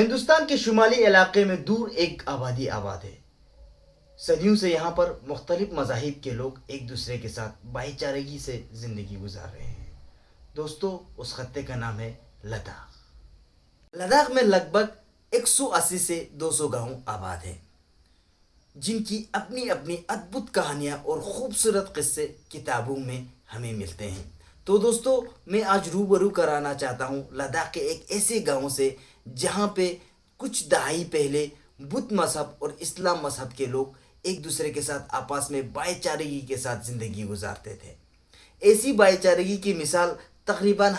ہندوستان کے شمالی علاقے میں دور ایک آبادی آباد ہے. صدیوں سے یہاں پر مختلف مذاہب کے لوگ ایک دوسرے کے ساتھ بھائی چارگی سے زندگی گزار رہے ہیں. دوستو اس خطے کا نام ہے لداخ. لداخ میں لگ بھگ 180 سے 200 گاؤں آباد ہیں جن کی اپنی اپنی ادبھت کہانیاں اور خوبصورت قصے کتابوں میں ہمیں ملتے ہیں. تو دوستو میں آج روبرو کرانا چاہتا ہوں لداخ کے ایک ایسے گاؤں سے جہاں پہ کچھ دہائی پہلے بدھ مذہب اور اسلام مذہب کے لوگ ایک دوسرے کے ساتھ آپس میں بھائی چارگی کے ساتھ زندگی گزارتے تھے. ایسی بھائی چارگی کی مثال تقریباً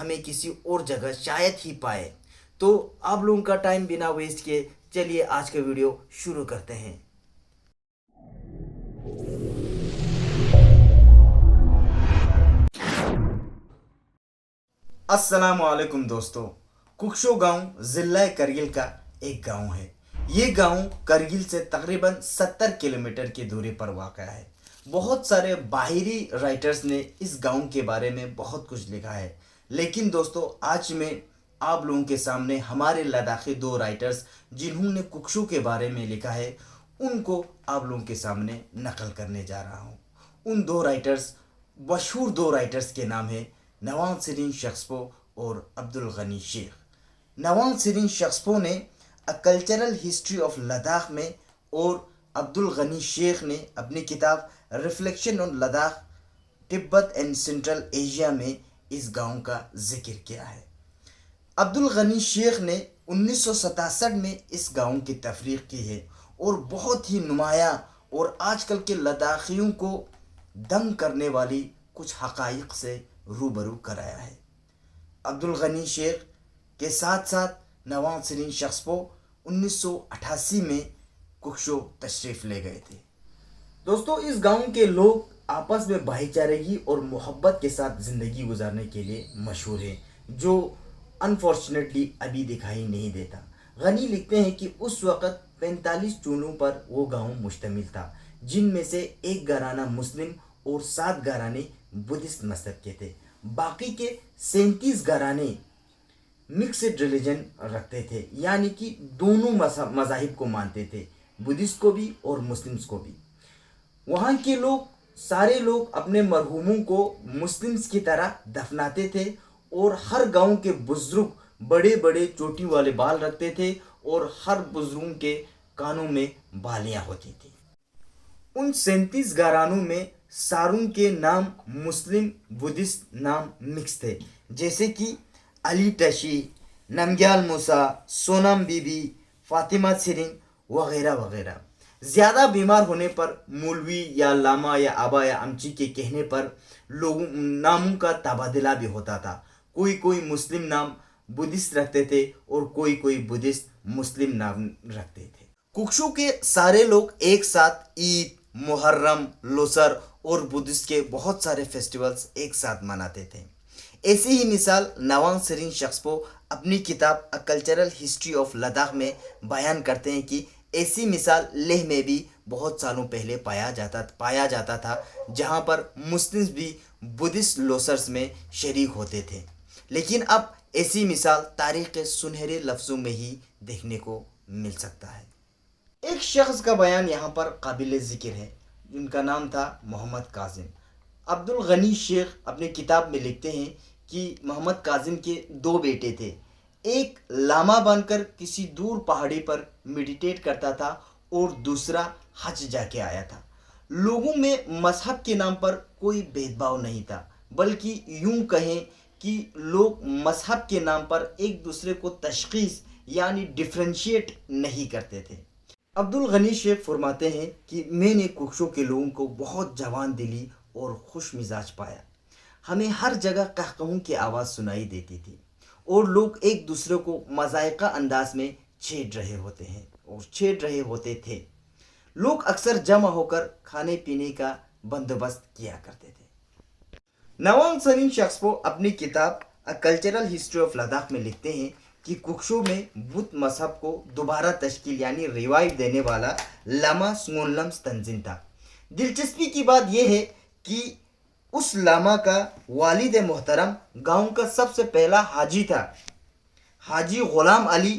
ہمیں کسی اور جگہ شاید ہی پائے. تو آپ لوگوں کا ٹائم بنا ویسٹ کیے چلیے آج کا ویڈیو شروع کرتے ہیں. السلام علیکم دوستو. ککشو گاؤں ضلع کرگل کا ایک گاؤں ہے. یہ گاؤں کرگل سے تقریباً 70 کلومیٹر کی دوری پر واقع ہے. بہت سارے باہری رائٹرز نے اس گاؤں کے بارے میں بہت کچھ لکھا ہے، لیکن دوستو آج میں آپ لوگوں کے سامنے ہمارے لداخی 2 رائٹرز جنہوں نے ککشو کے بارے میں لکھا ہے ان کو آپ لوگوں کے سامنے نقل کرنے جا رہا ہوں. ان 2 رائٹرز مشہور 2 رائٹرز کے نام ہیں نوان سرین شخسپو اور عبدالغنی شیخ. نوان سرین شخسپو نے a cultural history of Ladakh میں اور عبدالغنی شیخ نے اپنی کتاب reflection on Ladakh Tibet and central Asia میں اس گاؤں کا ذکر کیا ہے. عبدالغنی شیخ نے 1967 میں اس گاؤں کی تفریق کی ہے اور بہت ہی نمایاں اور آج کل کے لداخیوں کو دنگ کرنے والی کچھ حقائق سے روبرو کرایا ہے. عبدالغنی شیخ کے ساتھ ساتھ نوان سرین شخسپو 1988 میں ککشو تشریف لے گئے تھے. دوستو اس گاؤں کے لوگ آپس میں بھائی چارگی اور محبت کے ساتھ زندگی گزارنے کے لیے مشہور ہیں، جو انفارچونیٹلی ابھی دکھائی نہیں دیتا. غنی لکھتے ہیں کہ اس وقت 45 چولوں پر وہ گاؤں مشتمل تھا، جن میں سے ایک گھرانہ مسلم اور 7 گھرانے بدھسٹ مذہب کے تھے. باقی کے 37 گھرانے مکسڈ ریلیجن رکھتے تھے، یعنی کہ دونوں مذاہب کو مانتے تھے، بدھسٹ کو بھی اور مسلمس کو بھی. وہاں کے سارے لوگ اپنے مرحوموں کو مسلمس کی طرح دفناتے تھے اور ہر گاؤں کے بزرگ بڑے بڑے چوٹی والے بال رکھتے تھے اور ہر بزرگ کے کانوں میں بالیاں ہوتی تھی. ان 37 گھرانوں میں ساروں کے نام مسلم بدھسٹ نام مکس تھے، جیسے کہ علی ٹشی، نمگیال موسیٰ، سونم بی بی، فاطمہ سرنگ وغیرہ وغیرہ. زیادہ بیمار ہونے پر مولوی یا لاما یا آبا یا امچی کے کہنے پر لوگوں ناموں کا تبادلہ بھی ہوتا تھا. کوئی مسلم نام بدھسٹ رکھتے تھے اور کوئی بدھسٹ مسلم نام رکھتے تھے. ککشو کے سارے لوگ ایک ساتھ عید، محرم، لوسر اور بدھسٹ کے بہت سارے فیسٹیولز ایک ساتھ مناتے تھے. ایسی ہی مثال نوان سرین شخسپو اپنی کتاب a cultural history of Ladakh میں بیان کرتے ہیں کہ ایسی مثال لیہ میں بھی بہت سالوں پہلے پایا جاتا تھا، جہاں پر مسلمز بھی بدھسٹ لوسرز میں شریک ہوتے تھے. لیکن اب ایسی مثال تاریخ کے سنہرے لفظوں میں ہی دیکھنے کو مل سکتا ہے. ایک شخص کا بیان یہاں پر قابل ذکر ہے، جن کا نام تھا محمد کاظم. عبدالغنی شیخ اپنی کتاب میں لکھتے ہیں کہ محمد کاظم کے 2 بیٹے تھے. ایک لاما بن کر کسی دور پہاڑی پر میڈیٹیٹ کرتا تھا اور دوسرا حج جا کے آیا تھا. لوگوں میں مذہب کے نام پر کوئی بھید بھاؤ نہیں تھا، بلکہ یوں کہیں کہ لوگ مذہب کے نام پر ایک دوسرے کو تشخیص یعنی ڈفرینشیٹ نہیں کرتے تھے. عبدالغنی شیخ فرماتے ہیں کہ میں نے ککشو کے لوگوں کو بہت جوان دلی اور خوش مزاج پایا. ہمیں ہر جگہ قہقہوں کی آواز سنائی دیتی تھی اور لوگ ایک دوسرے کو مذائقہ انداز میں چھیڑ رہے ہوتے تھے. لوگ اکثر جمع ہو کر کھانے پینے کا بندوبست کیا کرتے تھے. نوان سرین شخسپو اپنی کتاب a cultural history of Ladakh میں لکھتے ہیں کہ ککشو میں بدھ مذہب کو دوبارہ تشکیل یعنی ریوائیو دینے والا لاما سنگونلمس تنظیم تھا. دلچسپی کی بات یہ ہے کہ اس لاما کا والد محترم گاؤں کا سب سے پہلا حاجی تھا. حاجی غلام علی